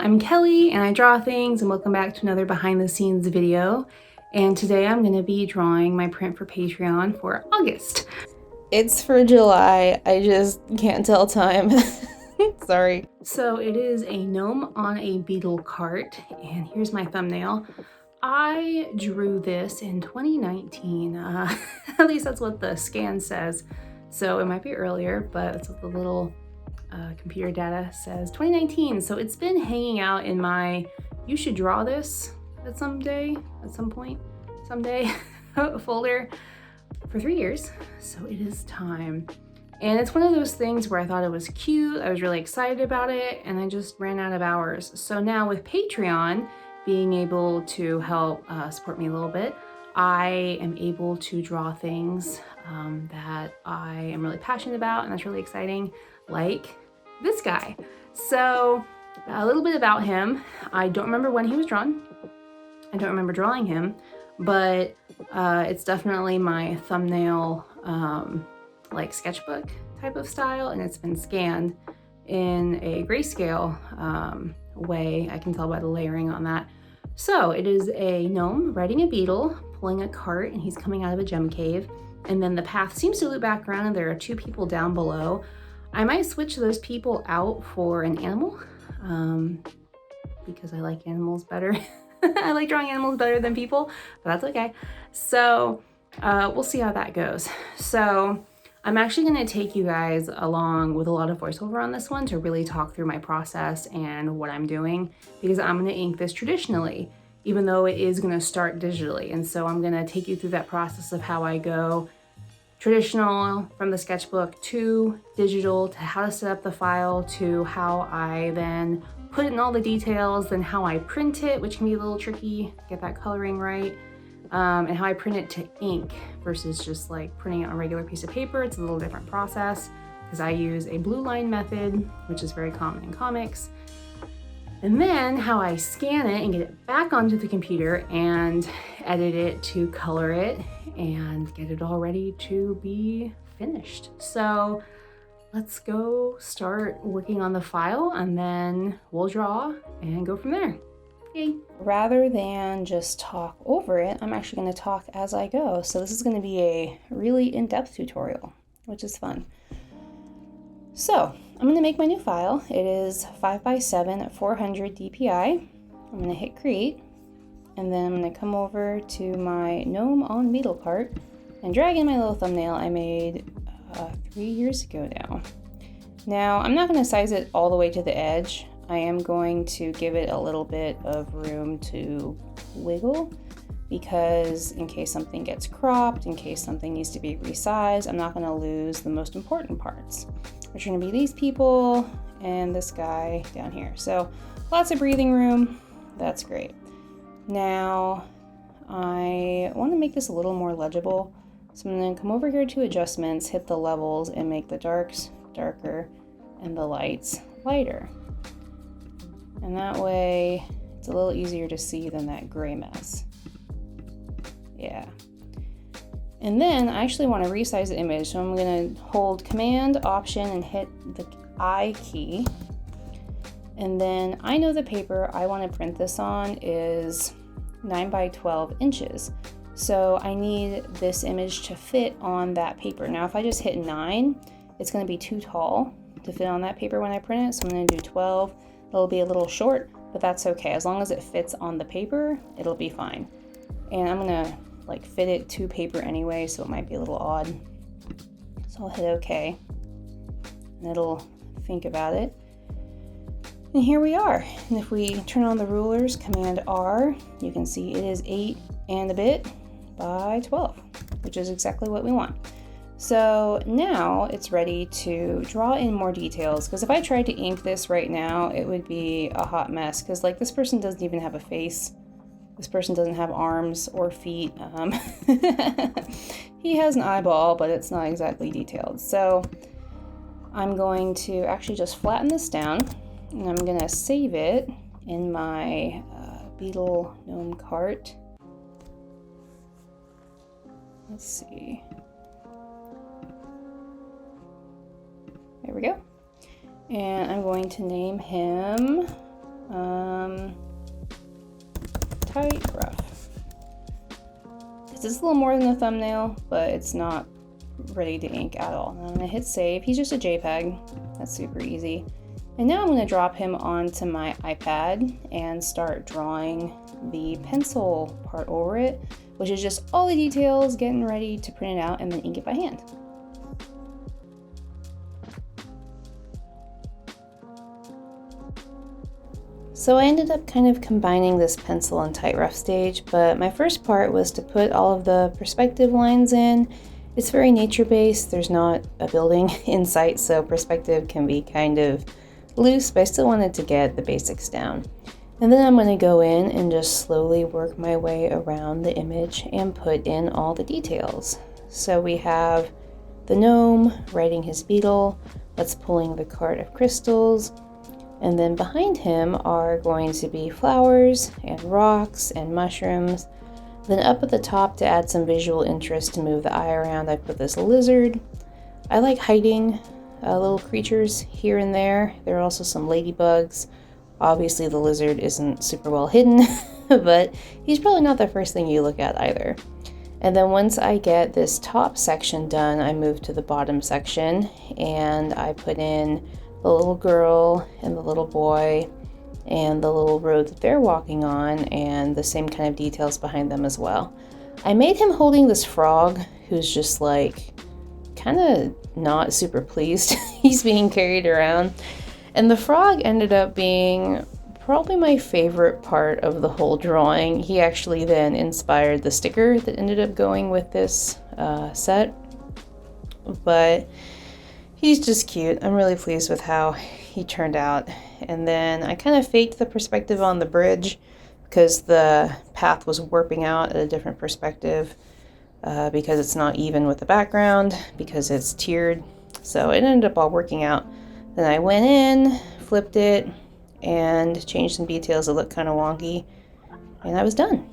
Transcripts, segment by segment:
I'm Kelly and I draw things, and welcome back to another behind the scenes video. And today I'm going to be drawing my print for Patreon for August. It's for July, I just can't tell time. Sorry. So it is a gnome on a beetle cart, and here's my thumbnail. I drew this in 2019, at least that's what the scan says. So it might be earlier, but that's what the little computer data says, 2019. So it's been hanging out in my "you should draw this" at some point, someday folder for 3 years. So it is time. And it's one of those things where I thought it was cute, I was really excited about it, and I just ran out of hours. So now with Patreon being able to help support me a little bit, I am able to draw things that I am really passionate about, and that's really exciting, like this guy. So a little bit about him. I don't remember when he was drawn. I don't remember drawing him, but it's definitely my thumbnail like sketchbook type of style, and it's been scanned in a grayscale way. I can tell by the layering on that. So it is a gnome riding a beetle, pulling a cart, and he's coming out of a gem cave. And then the path seems to loop back around, and there are two people down below. I might switch those people out for an animal because I like animals better. I like drawing animals better than people, but that's okay. So we'll see how that goes. So I'm actually going to take you guys along with a lot of voiceover on this one to really talk through my process and what I'm doing, because I'm going to ink this traditionally, even though it is going to start digitally. And so I'm going to take you through that process of how I go traditional from the sketchbook to digital, to how to set up the file, to how I then put in all the details, then how I print it, which can be a little tricky, get that coloring right, and how I print it to ink versus just like printing it on a regular piece of paper. It's a little different process because I use a blue line method, which is very common in comics. And then how I scan it and get it back onto the computer and edit it to color it and get it all ready to be finished. So let's go start working on the file, and then we'll draw and go from there. Okay. Rather than just talk over it, I'm actually going to talk as I go. So this is going to be a really in-depth tutorial, which is fun. So I'm going to make my new file. It is 5x7 at 400 dpi. I'm going to hit create, and then I'm going to come over to my gnome on beetle cart and drag in my little thumbnail I made 3 years ago now. Now I'm not going to size it all the way to the edge. I am going to give it a little bit of room to wiggle, because in case something gets cropped, in case something needs to be resized, I'm not going to lose the most important parts, which are going to be these people and this guy down here. So lots of breathing room. That's great. Now I want to make this a little more legible. So I'm going to come over here to adjustments, hit the levels, and make the darks darker and the lights lighter. And that way it's a little easier to see than that gray mess. Yeah. And then I actually want to resize the image. So I'm going to hold Command Option and hit the I key. And then I know the paper I want to print this on is 9 by 12 inches. So I need this image to fit on that paper. Now if I just hit 9, it's going to be too tall to fit on that paper when I print it. So I'm going to do 12. It'll be a little short, but that's okay. As long as it fits on the paper, it'll be fine. And I'm going to like fit it to paper anyway, so it might be a little odd. So I'll hit OK, and it'll think about it. And here we are. And if we turn on the rulers, Command R, you can see it is 8 and a bit by 12, which is exactly what we want. So now it's ready to draw in more details, because if I tried to ink this right now, it would be a hot mess, because like this person doesn't even have a face. This person doesn't have arms or feet. He has an eyeball, but it's not exactly detailed. So I'm going to actually just flatten this down, and I'm going to save it in my beetle gnome cart. Let's see. There we go. And I'm going to name him Tight rough. This is a little more than a thumbnail, but it's not ready to ink at all. I'm gonna hit save. He's just a JPEG. That's super easy. And now I'm gonna drop him onto my iPad and start drawing the pencil part over it, which is just all the details, getting ready to print it out and then ink it by hand. So I ended up kind of combining this pencil and tight rough stage, but my first part was to put all of the perspective lines in. It's very nature-based, there's not a building in sight, so perspective can be kind of loose, but I still wanted to get the basics down. And then I'm going to go in and just slowly work my way around the image and put in all the details. So we have the gnome riding his beetle, that's pulling the cart of crystals, and then behind him are going to be flowers and rocks and mushrooms. Then up at the top, to add some visual interest to move the eye around, I put this lizard. I like hiding little creatures here and there. There are also some ladybugs. Obviously the lizard isn't super well hidden, but he's probably not the first thing you look at either. And then once I get this top section done, I move to the bottom section and I put in the little girl and the little boy and the little road that they're walking on and the same kind of details behind them as well. I made him holding this frog who's just like kind of not super pleased. He's being carried around. And the frog ended up being probably my favorite part of the whole drawing. He actually then inspired the sticker that ended up going with this set. But he's just cute. I'm really pleased with how he turned out. And then I kind of faked the perspective on the bridge because the path was warping out at a different perspective because it's not even with the background, because it's tiered. So it ended up all working out. Then I went in, flipped it, and changed some details that looked kind of wonky, and I was done.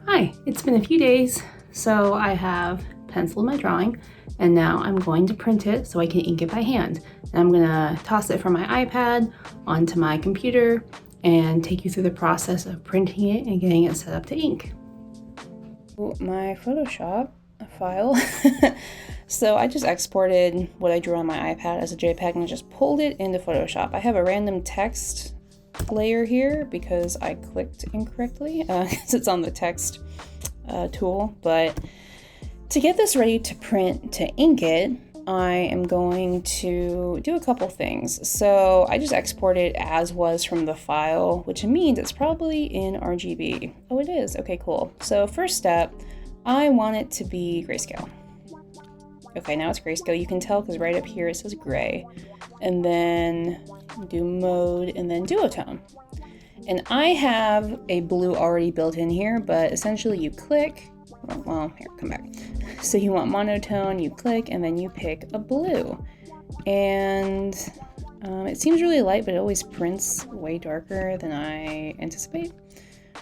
Hi, it's been a few days, so I have penciled my drawing, and now I'm going to print it so I can ink it by hand. And I'm gonna toss it from my iPad onto my computer and take you through the process of printing it and getting it set up to ink. My Photoshop file. So I just exported what I drew on my iPad as a JPEG and just pulled it into Photoshop. I have a random text layer here because I clicked incorrectly because it's on the text tool. But to get this ready to print to ink it, I am going to do a couple things. So I just exported as was from the file, which means it's probably in RGB. Oh, it is. Okay, cool. So first step, I want it to be grayscale. Okay, now it's grayscale. You can tell because right up here it says gray. And then do mode and then duotone. And I have a blue already built in here, but essentially you click, well, here, come back. So you want monotone, you click, and then you pick a blue. And it seems really light, but it always prints way darker than I anticipate.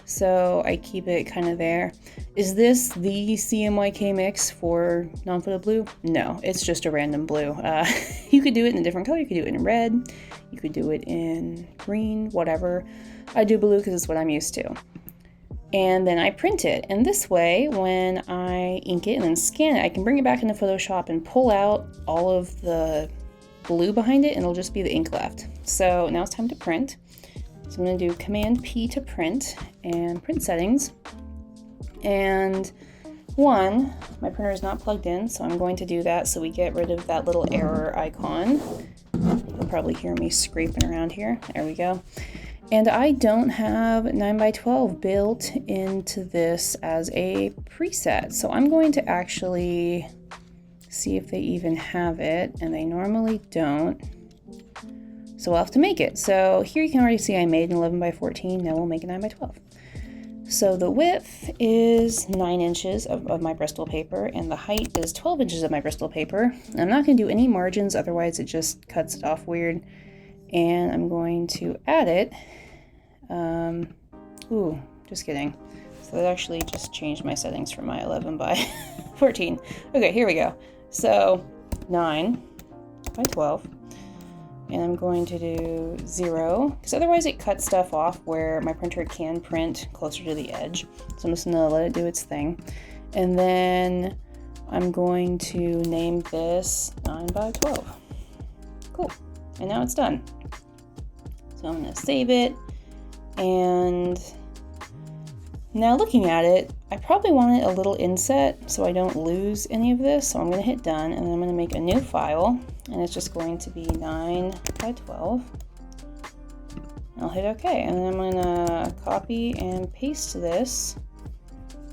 So I keep it kind of there. Is this the CMYK mix for non-photo blue? No, it's just a random blue. You could do it in a different color. You could do it in red. You could do it in green, whatever. I do blue because it's what I'm used to. And then I print it. And this way, when I ink it and then scan it, I can bring it back into Photoshop and pull out all of the blue behind it, and it'll just be the ink left. So now it's time to print. So I'm going to do Command P to print and print settings. And one, my printer is not plugged in, so I'm going to do that so we get rid of that little error icon. You'll probably hear me scraping around here. There we go. And I don't have 9x12 built into this as a preset, so I'm going to actually see if they even have it, and they normally don't. So we'll have to make it. So here you can already see I made an 11x14, now we'll make a 9x12. So the width is 9 inches of my Bristol paper, and the height is 12 inches of my Bristol paper. I'm not going to do any margins, otherwise it just cuts it off weird. And I'm going to add it. Just kidding. So that actually just changed my settings from my 11x14. Okay, here we go. So 9x12. and I'm going to do 0, because otherwise it cuts stuff off where my printer can print closer to the edge. So I'm just gonna let it do its thing. And then I'm going to name this 9 by 12. Cool, and now it's done. So I'm gonna save it, and now looking at it, I probably want it a little inset so I don't lose any of this. So I'm gonna hit done, and then I'm gonna make a new file, and it's just going to be 9 by 12. I'll hit OK, and then I'm gonna copy and paste this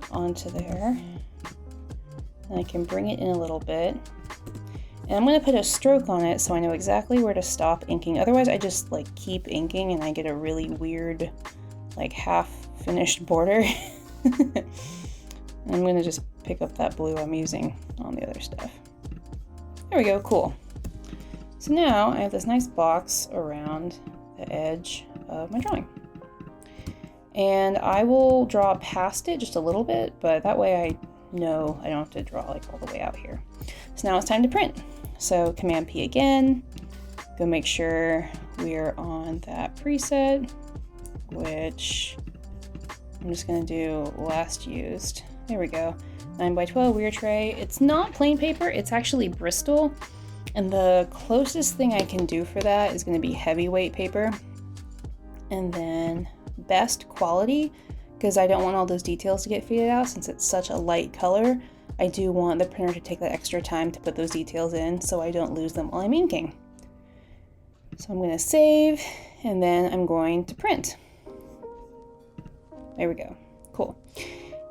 onto there. And I can bring it in a little bit. And I'm gonna put a stroke on it so I know exactly where to stop inking. Otherwise I just like keep inking and I get a really weird, like half finished border. I'm gonna just pick up that blue I'm using on the other stuff. There we go, cool. So now I have this nice box around the edge of my drawing. And I will draw past it just a little bit, but that way I know I don't have to draw like all the way out here. So now it's time to print. So Command P again, go make sure we're on that preset, which I'm just gonna do last used. There we go, 9 by 12 weir tray. It's not plain paper, it's actually Bristol. And the closest thing I can do for that is gonna be heavyweight paper. And then best quality, because I don't want all those details to get faded out since it's such a light color. I do want the printer to take that extra time to put those details in so I don't lose them while I'm inking. So I'm gonna save, and then I'm going to print. There we go, cool.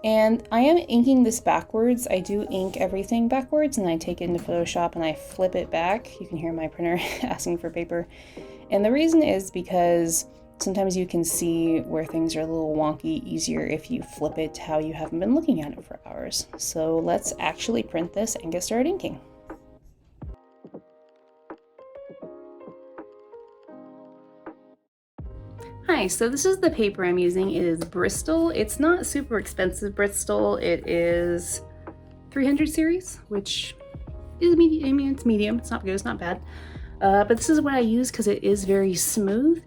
And I am inking this backwards. I do ink everything backwards, and I take it into Photoshop and I flip it back. You can hear my printer asking for paper. And the reason is because sometimes you can see where things are a little wonky easier if you flip it to how you haven't been looking at it for hours. So let's actually print this and get started inking. Hi, so this is the paper I'm using. It is Bristol. It's not super expensive Bristol. It is 300 series, which is medium. I mean, it's medium. It's not good, it's not bad. But this is what I use because it is very smooth.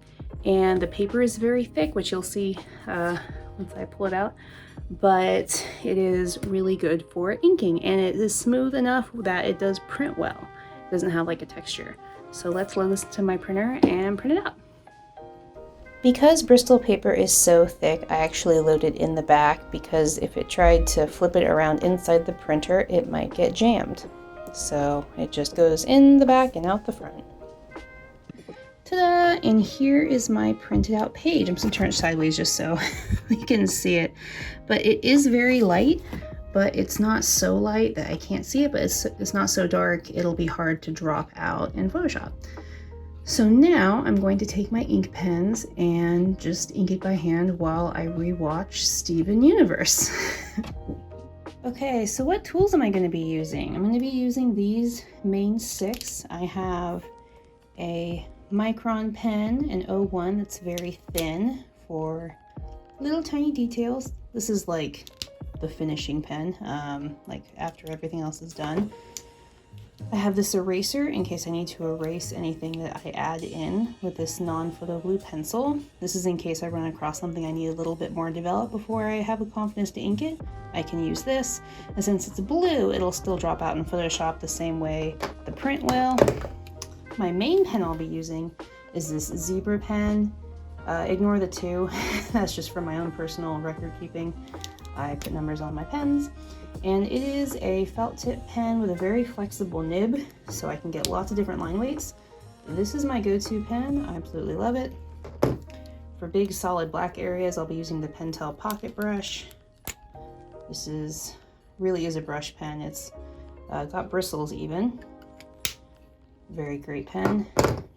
And the paper is very thick, which you'll see once I pull it out, but it is really good for inking, and it is smooth enough that it does print well. It doesn't have like a texture. So let's load this to my printer and print it out. Because Bristol paper is so thick, I actually load it in the back because if it tried to flip it around inside the printer, it might get jammed. So it just goes in the back and out the front. Ta-da! And here is my printed out page. I'm just gonna turn it sideways just so you can see it. But it is very light, but it's not so light that I can't see it, but it's not so dark it'll be hard to drop out in Photoshop. So now I'm going to take my ink pens and just ink it by hand while I rewatch Steven Universe. Okay, so what tools am I going to be using? I'm going to be using these main 6. I have a micron pen, an 01 that's very thin for little tiny details. This is like the finishing pen, like after everything else is done. I have this eraser in case I need to erase anything that I add in with this non-photo blue pencil. This is in case I run across something I need a little bit more developed before I have the confidence to ink it. I can use this, and since it's blue, it'll still drop out in Photoshop the same way the print will. My main pen I'll be using is this zebra pen. Ignore the 2, that's just for my own personal record keeping. I put numbers on my pens. And it is a felt tip pen with a very flexible nib, so I can get lots of different line weights. This is my go-to pen, I absolutely love it. For big solid black areas, I'll be using the Pentel Pocket Brush. This really is a brush pen. It's got bristles even. Very great pen.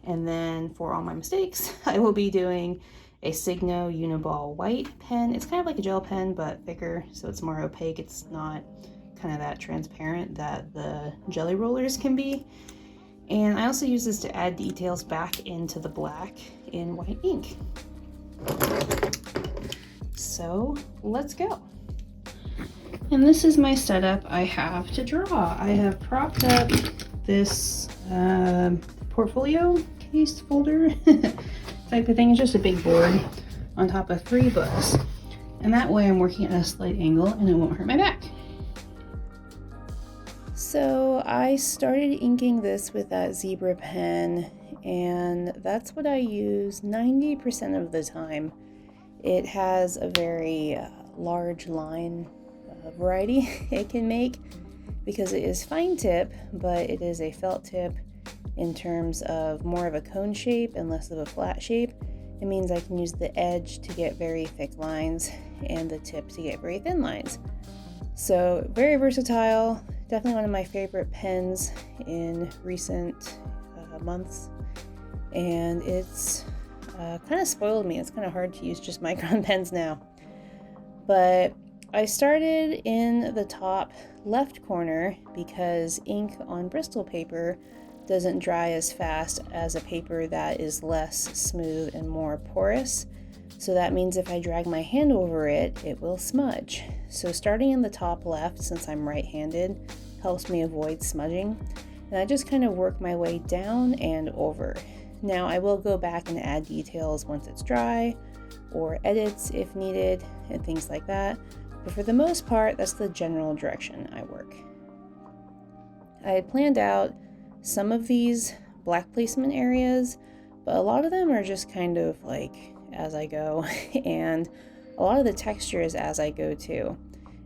And then for all my mistakes, I will be doing a Signo Uniball white pen. It's kind of like a gel pen, but thicker, so it's more opaque. It's not kind of that transparent that the jelly rollers can be. And I also use this to add details back into the black in white ink. So let's go. And this is my setup I have to draw. I have propped up this portfolio paste folder type of thing. It's just a big board on top of 3 books. And that way I'm working at a slight angle and it won't hurt my back. So I started inking this with that zebra pen, and that's what I use 90% of the time. It has a very large line variety it can make because it is fine tip, but it is a felt tip in terms of more of a cone shape and less of a flat shape. It means I can use the edge to get very thick lines and the tip to get very thin lines. So very versatile, definitely one of my favorite pens in recent months. And it's kind of spoiled me. It's kind of hard to use just micron pens now. But I started in the top left corner because ink on Bristol paper doesn't dry as fast as a paper that is less smooth and more porous. So that means if I drag my hand over it, it will smudge. So starting in the top left, since I'm right-handed, helps me avoid smudging. And I just kind of work my way down and over. Now I will go back and add details once it's dry, or edits if needed, and things like that. But for the most part, that's the general direction I work. I had planned out some of these black placement areas, but a lot of them are just kind of like as I go, and a lot of the texture is as I go too.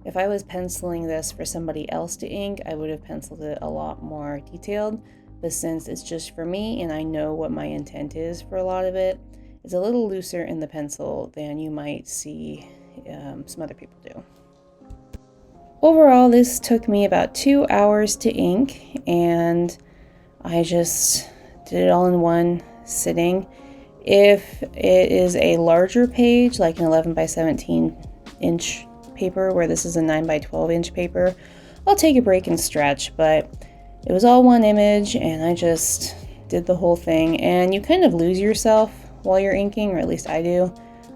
If I was penciling this for somebody else to ink, I would have penciled it a lot more detailed, but since it's just for me and I know what my intent is for a lot of it, it's a little looser in the pencil than you might see some other people do. Overall, this took me about 2 hours to ink, and I just did it all in one sitting. If it is a larger page, like an 11 by 17 inch paper, where this is a 9 by 12 inch paper, I'll take a break and stretch, but it was all one image and I just did the whole thing. And you kind of lose yourself while you're inking, or at least I do,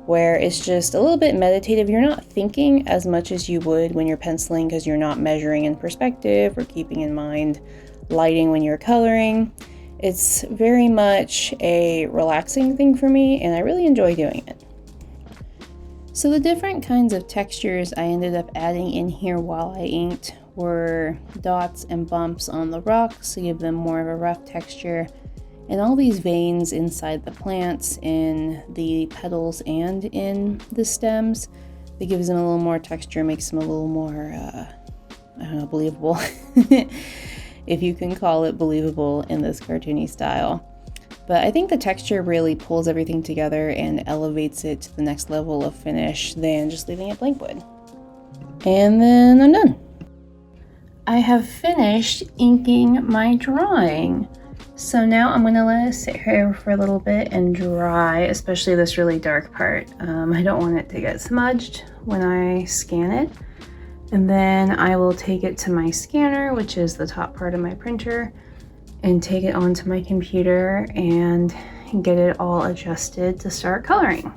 where it's just a little bit meditative. You're not thinking as much as you would when you're penciling because you're not measuring in perspective or keeping in mind lighting when you're coloring. It's very much a relaxing thing for me, and I really enjoy doing it. So the different kinds of textures I ended up adding in here while I inked were dots and bumps on the rocks to give them more of a rough texture, and all these veins inside the plants, in the petals and in the stems, that gives them a little more texture, makes them a little more, believable. If you can call it believable in this cartoony style. But I think the texture really pulls everything together and elevates it to the next level of finish than just leaving it blank wood. And then I'm done. I have finished inking my drawing. So now I'm gonna let it sit here for a little bit and dry, especially this really dark part. I don't want it to get smudged when I scan it. And then I will take it to my scanner, which is the top part of my printer, and take it onto my computer and get it all adjusted to start coloring.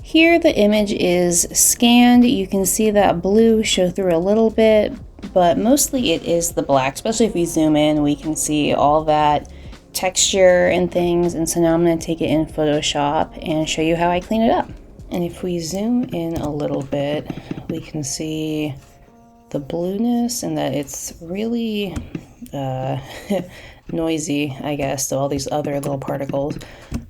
Here the image is scanned. You can see that blue show through a little bit, but mostly it is the black. Especially if we zoom in, we can see all that texture and things. And so now I'm going to take it in Photoshop and show you how I clean it up. And if we zoom in a little bit, we can see the blueness and that it's really noisy, I guess, so all these other little particles.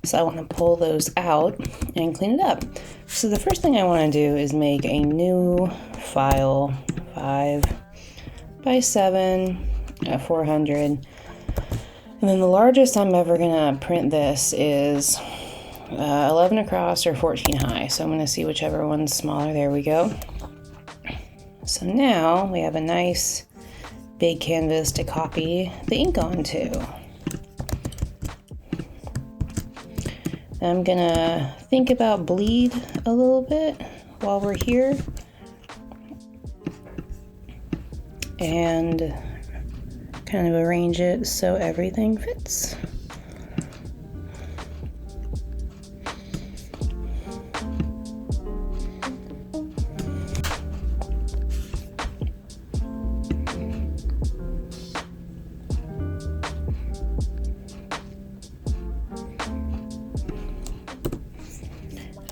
So I want to pull those out and clean it up. So the first thing I want to do is make a new file, 5 by 7 at 400. And then the largest I'm ever going to print this is 11 across or 14 high. So I'm going to see whichever one's smaller. There we go. So now we have a nice big canvas to copy the ink onto. I'm gonna think about bleed a little bit while we're here and kind of arrange it so everything fits.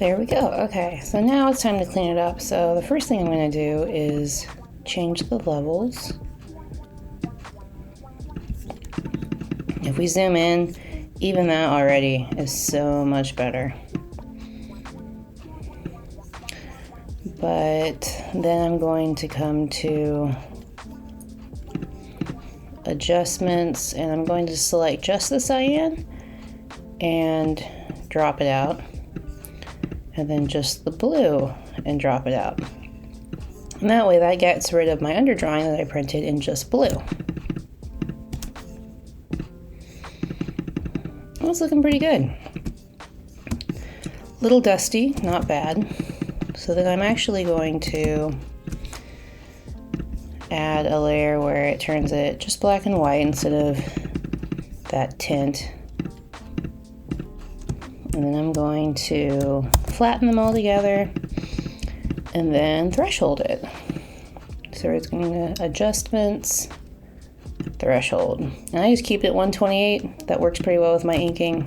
There we go. Okay, so now it's time to clean it up. So the first thing I'm going to do is change the levels. If we zoom in, even that already is so much better. But then I'm going to come to adjustments, and I'm going to select just the cyan and drop it out, and then just the blue and drop it out. And that way that gets rid of my underdrawing that I printed in just blue. That's looking pretty good. Little dusty, not bad. So then I'm actually going to add a layer where it turns it just black and white instead of that tint. And then I'm going to flatten them all together and then threshold it. So it's going to adjustments, threshold. And I just keep it 128. That works pretty well with my inking.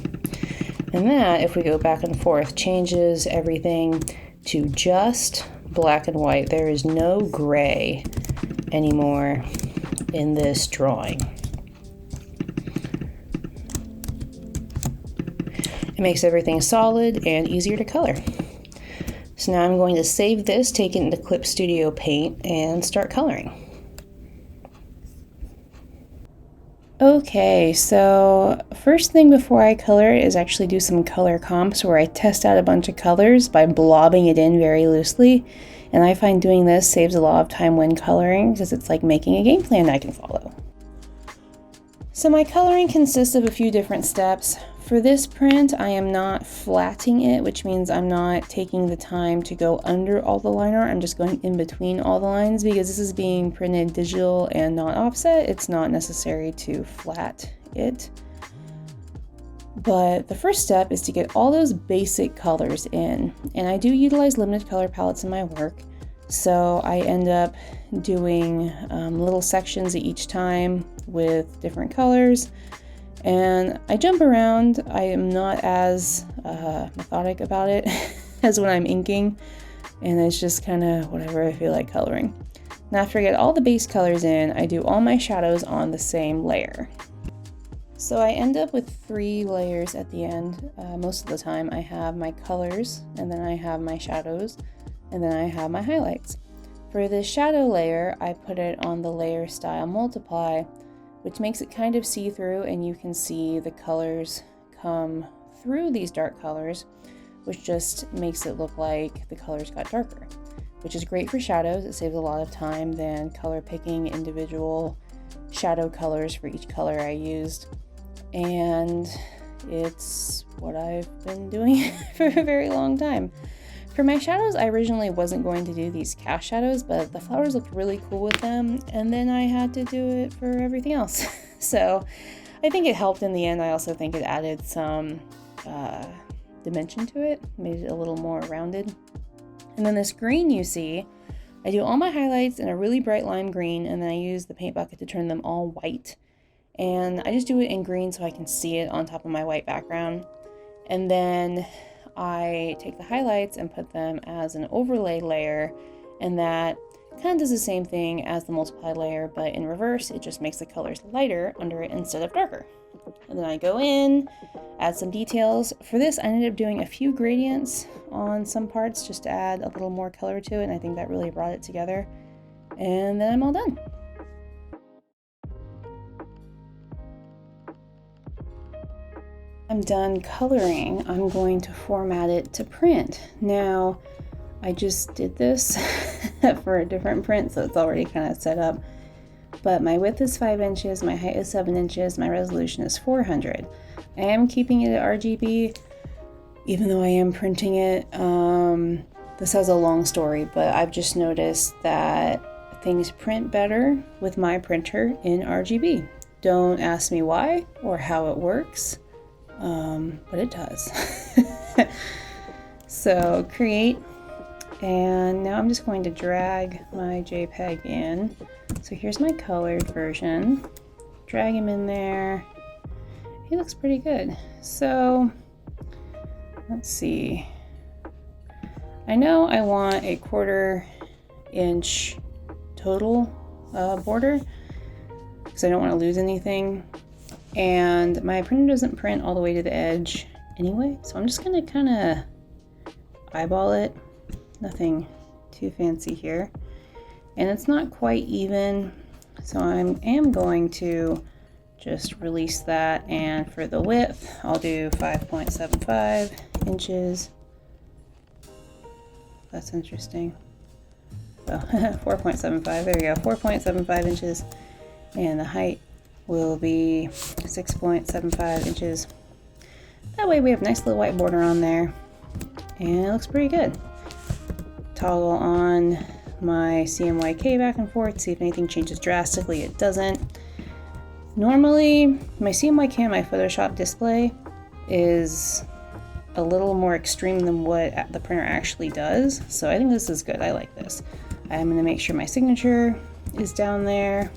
And that, if we go back and forth, changes everything to just black and white. There is no gray anymore in this drawing. It makes everything solid and easier to color. So now I'm going to save this, take it into Clip Studio Paint, and start coloring. Okay, so first thing before I color is actually do some color comps where I test out a bunch of colors by blobbing it in very loosely. And I find doing this saves a lot of time when coloring because it's like making a game plan I can follow. So my coloring consists of a few different steps. For this print, I am not flatting it, which means I'm not taking the time to go under all the line art. I'm just going in between all the lines because this is being printed digital and not offset. It's not necessary to flat it. But the first step is to get all those basic colors in. And I do utilize limited color palettes in my work. So I end up doing little sections each time with different colors. And I jump around. I am not as methodic about it as when I'm inking. And it's just kind of whatever I feel like coloring. Now after I get all the base colors in, I do all my shadows on the same layer. So I end up with 3 layers at the end. Most of the time I have my colors, and then I have my shadows, and then I have my highlights. For the shadow layer, I put it on the layer style multiply, which makes it kind of see-through, and you can see the colors come through these dark colors, which just makes it look like the colors got darker, which is great for shadows. It saves a lot of time than color picking individual shadow colors for each color I used. And it's what I've been doing for a very long time. For my shadows, I originally wasn't going to do these cast shadows, but the flowers looked really cool with them, and then I had to do it for everything else. So I think it helped in the end. I also think it added some dimension to it, made it a little more rounded. And then this green you see, I do all my highlights in a really bright lime green, and then I use the paint bucket to turn them all white. And I just do it in green so I can see it on top of my white background. And then I take the highlights and put them as an overlay layer, and that kind of does the same thing as the multiply layer, but in reverse. It just makes the colors lighter under it instead of darker. And then I go in, add some details. For this, I ended up doing a few gradients on some parts just to add a little more color to it, and I think that really brought it together. And then I'm all done. I'm done coloring. I'm going to format it to print. Now, I just did this for a different print, so it's already kind of set up. But my width is 5 inches, my height is 7 inches, my resolution is 400. I am keeping it at RGB, even though I am printing it. This has a long story, but I've just noticed that things print better with my printer in RGB. Don't ask me why or how it works. But it does. So create, and now I'm just going to drag my JPEG in. So here's my colored version. Drag him in there. He looks pretty good. So let's see. I know I want a 1/4 inch total border because I don't want to lose anything. And my printer doesn't print all the way to the edge anyway, so I'm just gonna kind of eyeball it. Nothing too fancy here. And it's not quite even, so I am going to just release that, and for the width I'll do 5.75 inches. That's interesting. So 4.75, there we go, 4.75 inches, and the height will be 6.75 inches. That way we have a nice little white border on there, and it looks pretty good. Toggle on my CMYK back and forth, see if anything changes drastically. It doesn't. Normally, my CMYK on my Photoshop display is a little more extreme than what the printer actually does, so I think this is good. I like this. I'm going to make sure my signature is down there,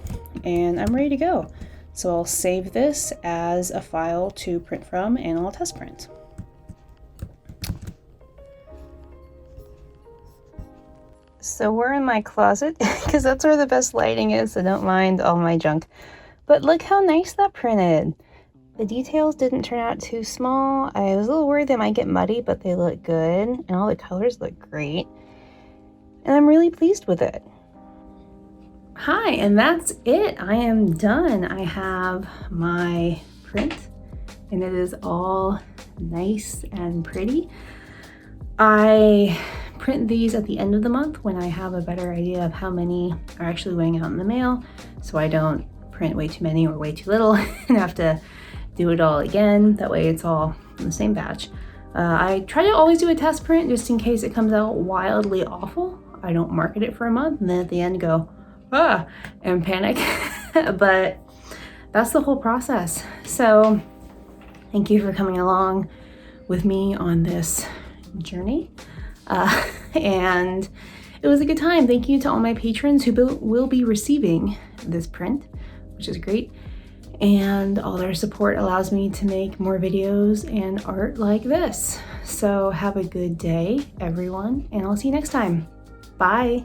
and I'm ready to go. So I'll save this as a file to print from, and I'll test print. So we're in my closet because that's where the best lighting is, so don't mind all my junk. But look how nice that printed. The details didn't turn out too small. I was a little worried they might get muddy, but they look good, and all the colors look great. And I'm really pleased with it. Hi, and that's it. I am done. I have my print, and it is all nice and pretty. I print these at the end of the month when I have a better idea of how many are actually going out in the mail, so I don't print way too many or way too little and have to do it all again. That way it's all in the same batch. I try to always do a test print just in case it comes out wildly awful. I don't market it for a month and then at the end go, and panic. But that's the whole process. So thank you for coming along with me on this journey. And it was a good time. Thank you to all my patrons who will be receiving this print, which is great. And all their support allows me to make more videos and art like this. So have a good day, everyone, and I'll see you next time. Bye.